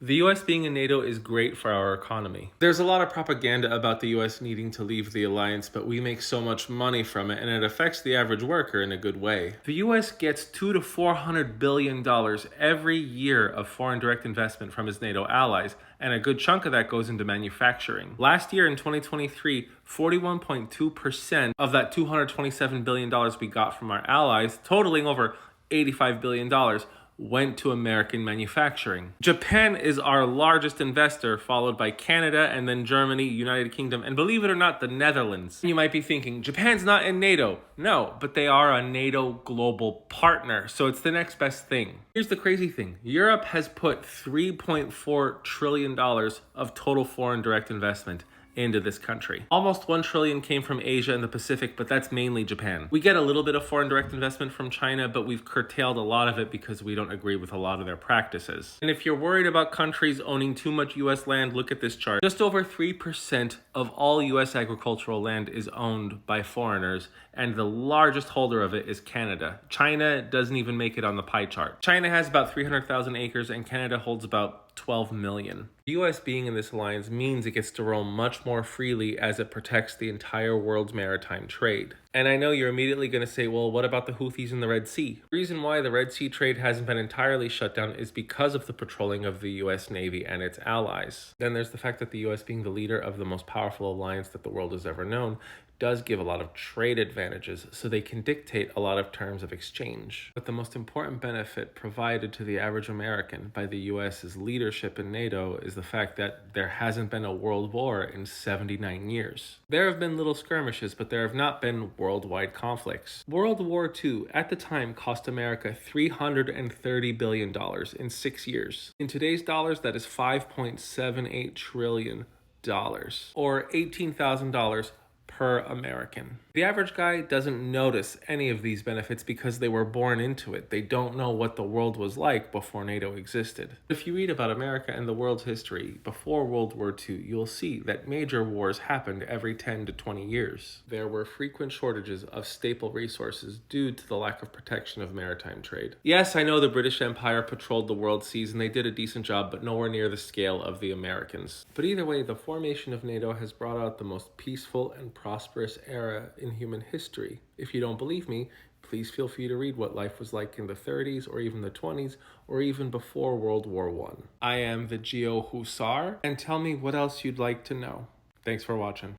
The US being in NATO is great for our economy. There's a lot of propaganda about the US needing to leave the alliance, but we make so much money from it and it affects the average worker in a good way. The US gets $200 to $400 billion every year of foreign direct investment from its NATO allies, and a good chunk of that goes into manufacturing. Last year in 2023, 41.2% of that $227 billion we got from our allies, totaling over $85 billion, went to American manufacturing. Japan is our largest investor, followed by Canada and then Germany, United Kingdom, and believe it or not, the Netherlands. You might be thinking, Japan's not in NATO. No, but they are a NATO global partner, so it's the next best thing. Here's the crazy thing. Europe has put $3.4 trillion of total foreign direct investment into this country. Almost $1 trillion came from Asia and the Pacific, but that's mainly Japan. We get a little bit of foreign direct investment from China, but we've curtailed a lot of it because we don't agree with a lot of their practices. And if you're worried about countries owning too much US land, look at this chart. Just over 3% of all US agricultural land is owned by foreigners, and the largest holder of it is Canada. China doesn't even make it on the pie chart. China has about 300,000 acres and Canada holds about 12 million. The US being in this alliance means it gets to roam much more freely as it protects the entire world's maritime trade. And I know you're immediately going to say, well, what about the Houthis in the Red Sea? The reason why the Red Sea trade hasn't been entirely shut down is because of the patrolling of the US Navy and its allies. Then there's the fact that the US being the leader of the most powerful alliance that the world has ever known does give a lot of trade advantages, so they can dictate a lot of terms of exchange. But the most important benefit provided to the average American by the US's leadership in NATO is the fact that there hasn't been a world war in 79 years. There have been little skirmishes, but there have not been worldwide conflicts. World War II at the time cost America $330 billion in 6 years. In today's dollars, that is $5.78 trillion, or $18,000 per American. The average guy doesn't notice any of these benefits because they were born into it. They don't know what the world was like before NATO existed. If you read about America and the world's history before World War II, you'll see that major wars happened every 10 to 20 years. There were frequent shortages of staple resources due to the lack of protection of maritime trade. Yes, I know the British Empire patrolled the world seas and they did a decent job, but nowhere near the scale of the Americans. But either way, the formation of NATO has brought out the most peaceful and prosperous era in human history. If you don't believe me, please feel free to read what life was like in the 30s or even the 20s or even before World War I. I am the Geo Hussar, and tell me what else you'd like to know. Thanks for watching.